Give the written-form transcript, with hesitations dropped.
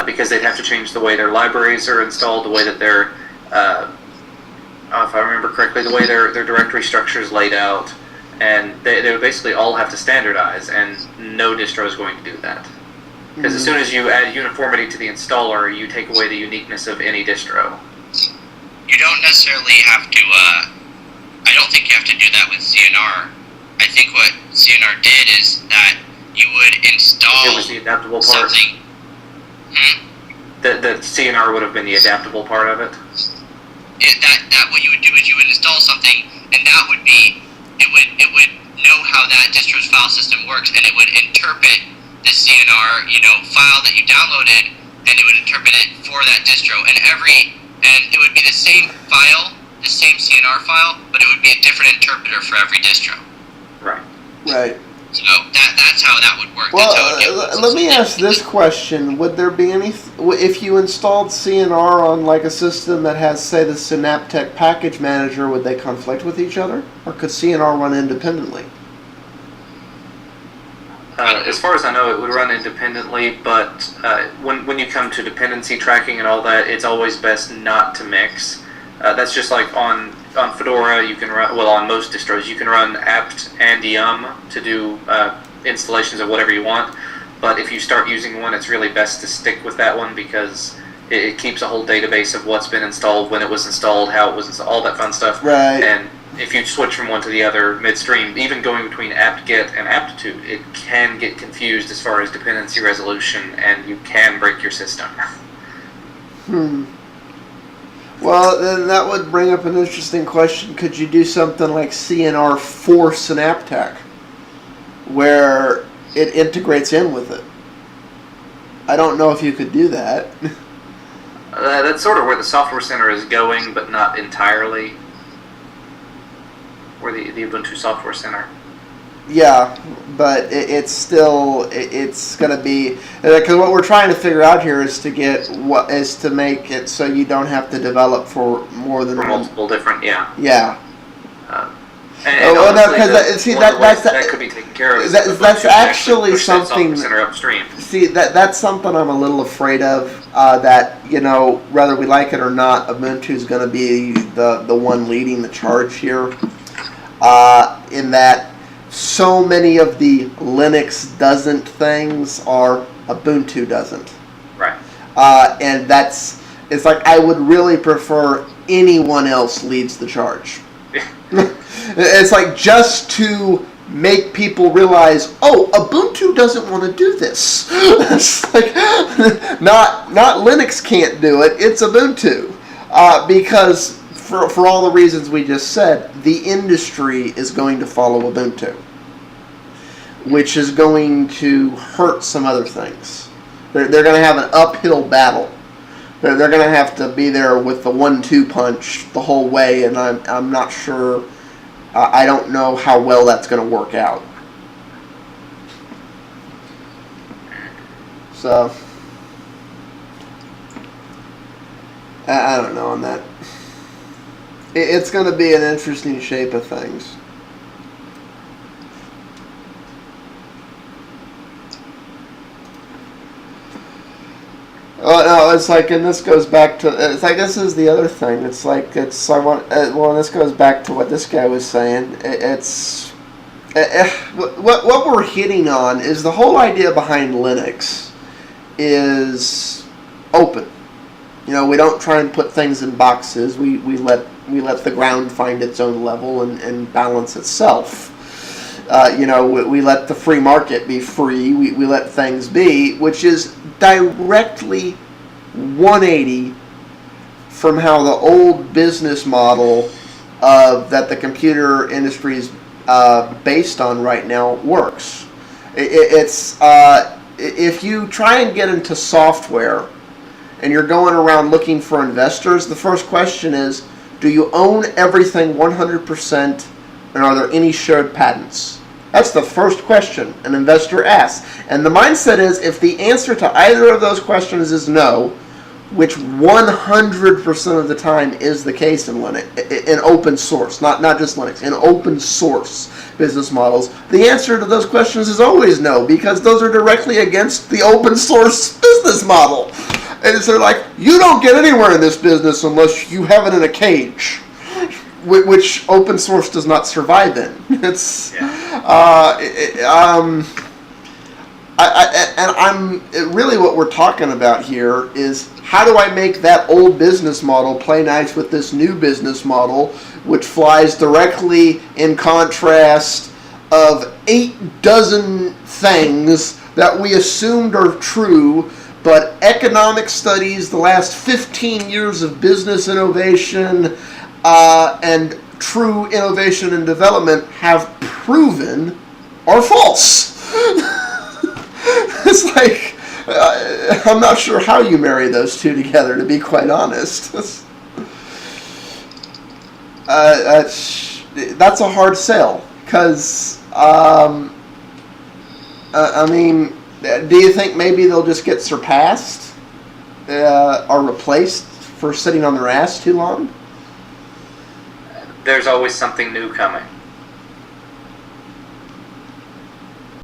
because they'd have to change the way their libraries are installed, the way that their, if I remember correctly, the way their directory structure is laid out, and they would basically all have to standardize, and no distro is going to do that. Because as soon as you add uniformity to the installer, you take away the uniqueness of any distro. You don't necessarily have to, I don't think you have to do that with CNR. I think what CNR did is that you would install it was the adaptable part. something. The CNR would have been the adaptable part of it. That what you would do is you would install something, and that would be, it would know how that distro's file system works, and it would interpret the CNR, file that you downloaded, and it would interpret it for that distro, and it would be the same file, the same CNR file, but it would be a different interpreter for every distro. Right. Right. So that's how that would work. Well, let me ask this question: would there be any, if you installed CNR on like a system that has, say, the Synaptech package manager, would they conflict with each other, or could CNR run independently? As far as I know, it would run independently, but when you come to dependency tracking and all that, it's always best not to mix. That's just like on Fedora, you can run, well, on most distros, you can run apt and yum to do installations of whatever you want, but if you start using one, it's really best to stick with that one because it keeps a whole database of what's been installed, when it was installed, how it was installed, all that fun stuff. Right. And if you switch from one to the other midstream, even going between apt-get and aptitude, it can get confused as far as dependency resolution, and you can break your system. Well, then that would bring up an interesting question. Could you do something like CNR for Synaptech, where it integrates in with it? I don't know if you could do that. That's sort of where the Software Center is going, but not entirely. Or the Ubuntu Software Center. Yeah, but it's going to be, because what we're trying to figure out here is to make it so you don't have to develop for more than multiple different, yeah. Yeah. That could be taken care of. That's actually something. That Center upstream. See, that's something I'm a little afraid of. That whether we like it or not, Ubuntu is going to be the one leading the charge here. In that so many of the Linux doesn't things are Ubuntu doesn't. Right. And it's like I would really prefer anyone else leads the charge. It's like just to make people realize, oh, Ubuntu doesn't want to do this. It's like not Linux can't do it, it's Ubuntu. Because for all the reasons we just said, the industry is going to follow Ubuntu, which is going to hurt some other things. They're going to have an uphill battle. They're going to have to be there with the 1-2 punch the whole way, and I'm not sure. I don't know how well that's going to work out. So I don't know on that. It's going to be an interesting shape of things. No, it's like, and this goes back to, it's like, this is the other thing. It's like, this goes back to what this guy was saying. What we're hitting on is the whole idea behind Linux is open. We don't try and put things in boxes. We let the ground find its own level and balance itself. We let the free market be free. We let things be, which is directly 180 from how the old business model that the computer industry is based on right now works. It's if you try and get into software and you're going around looking for investors, the first question is, do you own everything 100%, and are there any shared patents? That's the first question an investor asks. And the mindset is, if the answer to either of those questions is no, which 100% of the time is the case in Linux, in open source, not just Linux, in open source business models, the answer to those questions is always no, because those are directly against the open source business model. And so like, you don't get anywhere in this business unless you have it in a cage, which open source does not survive in. It's, really what we're talking about here is, how do I make that old business model play nice with this new business model, which flies directly in contrast of 8 dozen things that we assumed are true, but economic studies, the last 15 years of business innovation and true innovation and development have proven are false. It's like, I'm not sure how you marry those two together, to be quite honest. That's a hard sell, because, I mean, do you think maybe they'll just get surpassed or replaced for sitting on their ass too long? There's always something new coming.